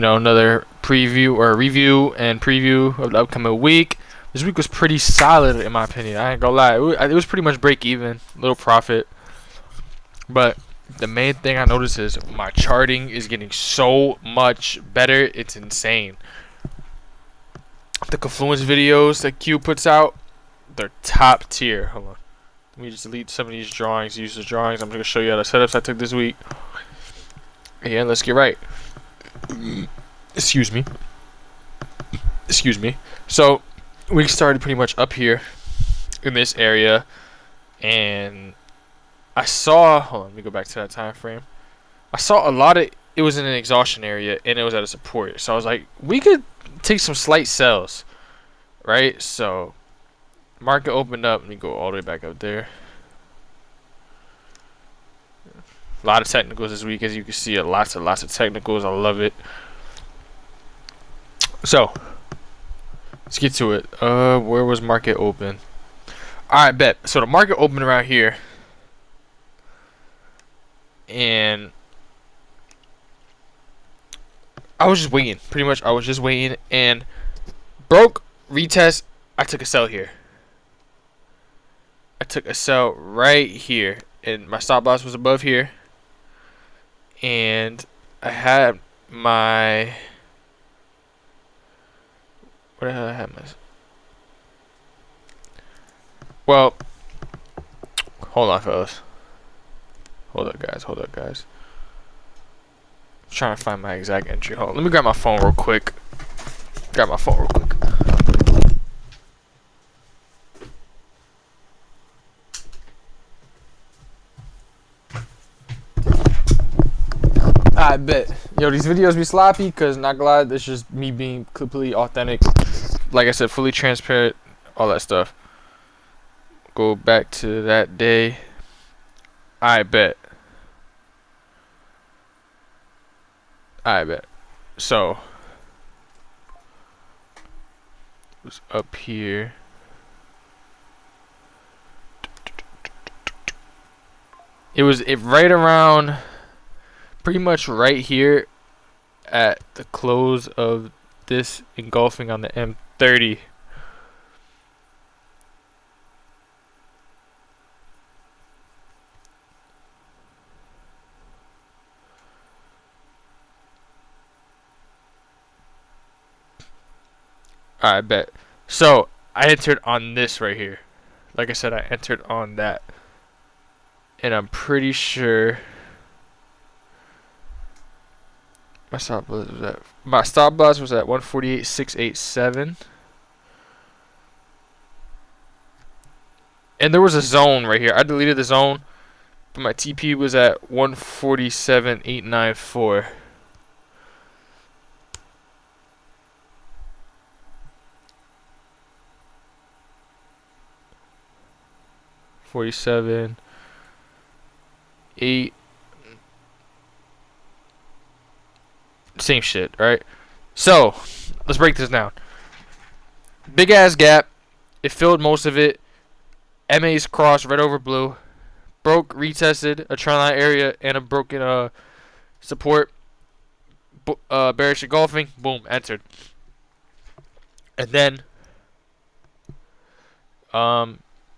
another preview or review and preview of the upcoming week. This week was pretty solid in my opinion. I ain't gonna lie, it was pretty much break even, little profit. But the main thing I noticed is my charting is getting so much better. It's insane. The Confluence videos that Q puts out, they're top tier. Hold on. Let me just delete some of these drawings, use the drawings. I'm going to show you how the setups I took this week. And let's get right. Excuse me. So, we started pretty much up here in this area. And I saw, hold on, let me go back to that time frame. I saw a lot of, it was in an exhaustion area and it was at a support. So I was like, we could take some slight sells, right? So, market opened up. Let me go all the way back up there. A lot of technicals this week, as you can see. Lots of technicals. I love it. So, let's get to it. Where was market open? Alright, bet. So the market opened around here. And I was just waiting. Pretty much I was just waiting. And broke, retest. I took a sell here. I took a sell right here. And my stop loss was above here. And I had my... Where the hell I have my... Well, hold on, fellas. Hold up, guys. I'm trying to find my exact entry. Hold on. Let me grab my phone real quick. I bet. Yo, these videos be sloppy because, not gonna lie, it's just me being completely authentic. Like I said, fully transparent, all that stuff. Go back to that day. I bet. So, it was up here. It was right around, pretty much right here at the close of this engulfing on the M30. I bet. So I entered on this right here. Like I said, I entered on that. And I'm pretty sure my stop loss was at 148.687. And there was a zone right here. I deleted the zone, but my TP was at 147.894. 47, 8, same shit, right? So let's break this down. Big ass gap. It filled most of it. MA's cross red over blue. Broke, retested a trend line area and a broken support. Bearish engulfing. Boom, entered. And then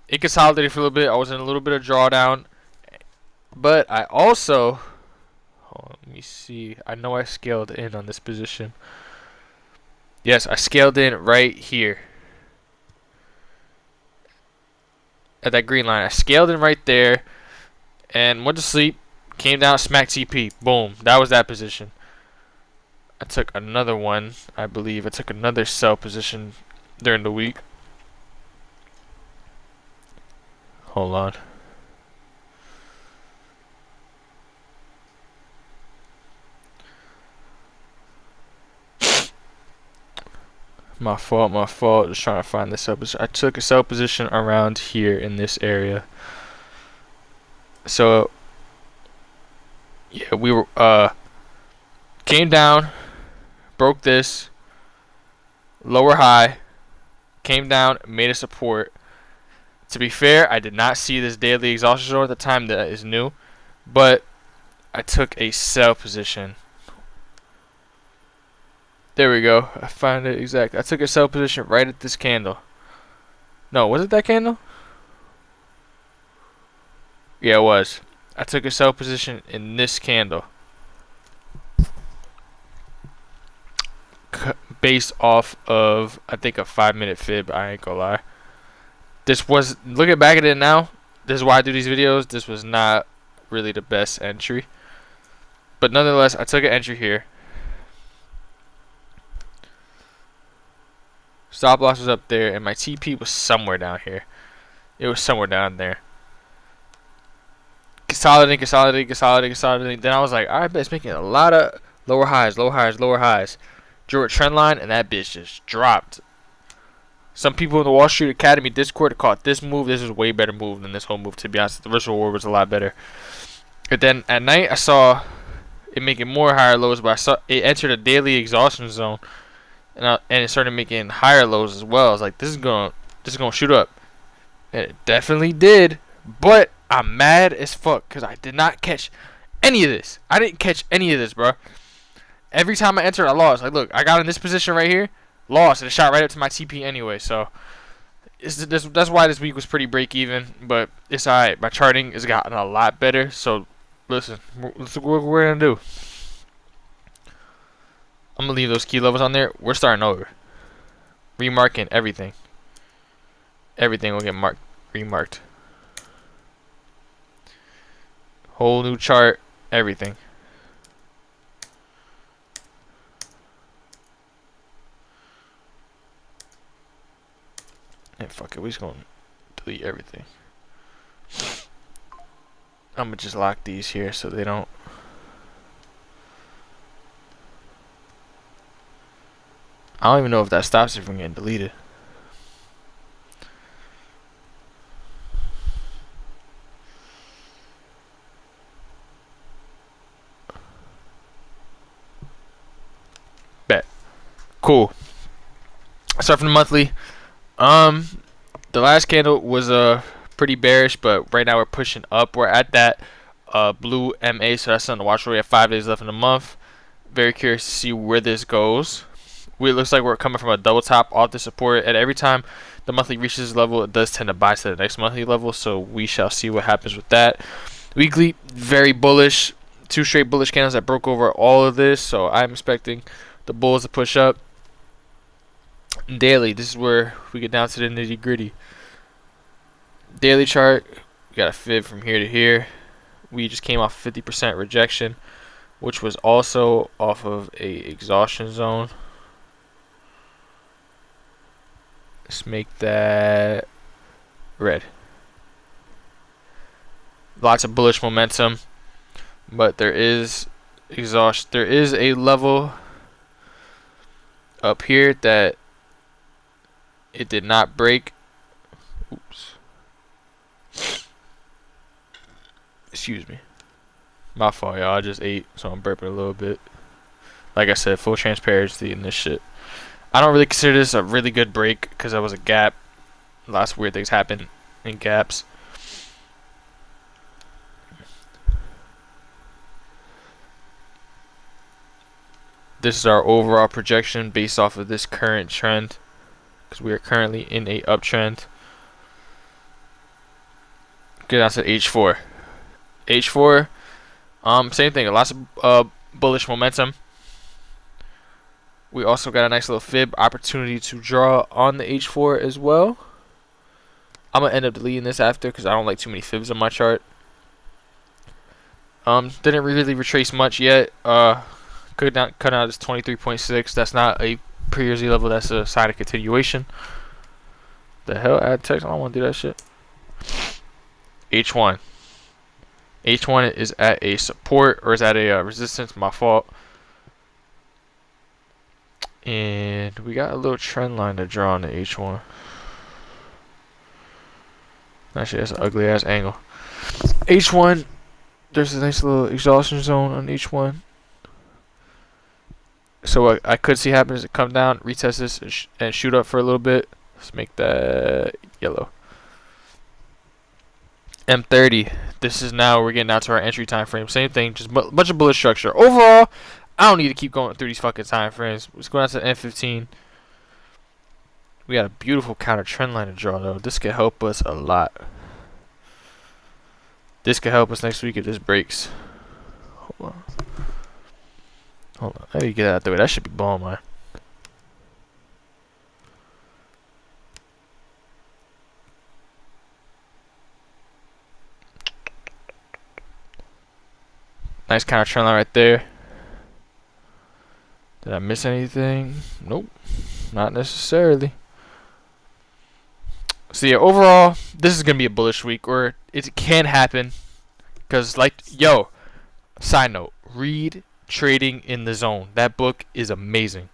it consolidated for a little bit. I was in a little bit of drawdown, but I also, hold on, let me see. I know I scaled in on this position. Yes, I scaled in right here at that green line. I scaled in right there and went to sleep. Came down, smacked TP. Boom. That was that position. I took another one, I believe. I took another sell position during the week. Hold on. My fault. Just trying to find this up. I took a sell position around here in this area. So, yeah, we were, came down, broke this, lower high, came down, made a support. To be fair, I did not see this daily exhaustion zone at the time. That is new, but I took a sell position There we go. I found it exact. I took a sell position right at this candle. No, was it that candle? Yeah, it was. I took a sell position in this candle. Based off of, I think, a 5-minute fib. I ain't gonna lie. This was, looking back at it now, this is why I do these videos. This was not really the best entry. But nonetheless, I took an entry here. Stop loss was up there, and my TP was somewhere down here. It was somewhere down there. Consolidating. Then I was like, alright, bet it's making a lot of lower highs. Drew a trend line, and that bitch just dropped. Some people in the Wall Street Academy Discord caught this move. This is a way better move than this whole move, to be honest. The risk reward was a lot better. But then at night, I saw it making more higher lows, but I saw it entered a daily exhaustion zone. And it started making higher lows as well. I was like, this is gonna shoot up, and it definitely did. But I'm mad as fuck because I did not catch any of this. I didn't catch any of this, bro. Every time I entered, I lost. Like, look, I got in this position right here, lost, and it shot right up to my TP anyway. So that's why this week was pretty break even. But it's alright. My charting has gotten a lot better. So listen, let's look what we're gonna do. I'm going to leave those key levels on there. We're starting over. Remarking everything. Everything will get remarked. Whole new chart. Everything. And fuck it. We're just going to delete everything. I'm going to just lock these here so they don't. I don't even know if that stops it from getting deleted. Bet. Cool. Start from the monthly. The last candle was pretty bearish, but right now we're pushing up. We're at that blue MA, so that's something to watch. We have 5 days left in the month. Very curious to see where this goes. It looks like we're coming from a double top off the support, and every time the monthly reaches this level, it does tend to buy to the next monthly level, so we shall see what happens with that. Weekly, very bullish. 2 straight bullish candles that broke over all of this, so I'm expecting the bulls to push up. Daily, this is where we get down to the nitty gritty. Daily chart, we got a fib from here to here. We just came off 50% rejection, which was also off of a exhaustion zone. Let's make that red. Lots of bullish momentum, but there is There is a level up here that it did not break. Oops. Excuse me. My fault, y'all. I just ate, so I'm burping a little bit. Like I said, full transparency in this shit. I don't really consider this a really good break because that was a gap. Lots of weird things happen in gaps. This is our overall projection based off of this current trend, because we are currently in a uptrend. Get down to H4. H4, same thing. Lots of bullish momentum. We also got a nice little fib opportunity to draw on the H4 as well. I'm gonna end up deleting this after because I don't like too many fibs on my chart. Didn't really retrace much yet. Cut out is 23.6. That's not a previous level. That's a sign of continuation. The hell, add text. I don't want to do that shit. H1. H1 is at a support, or is at a resistance. My fault. And we got a little trend line to draw on the H1. Actually, that's an ugly ass angle. H1, there's a nice little exhaustion zone on H1. So what I could see happen is it come down, retest this, and shoot up for a little bit. Let's make that yellow. M30. This is now we're getting out to our entry time frame. Same thing, just a bunch of bullish structure. Overall, I don't need to keep going through these fucking time frames. Let's go down to N15. We got a beautiful counter trend line to draw though. This could help us a lot. This could help us next week if this breaks. Hold on. Hold on. Let me get that out the way. That should be bomb, man. Nice counter trend line right there. Did I miss anything? Nope. Not necessarily. So yeah, overall, this is gonna be a bullish week, or it can happen. Cause like, yo, side note, read Trading in the Zone. That book is amazing.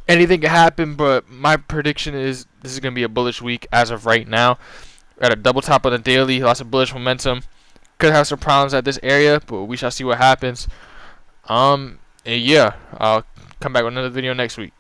Anything can happen, but my prediction is this is gonna be a bullish week as of right now. We're at a double top on the daily, lots of bullish momentum. Could have some problems at this area, but we shall see what happens. And yeah, I'll come back with another video next week.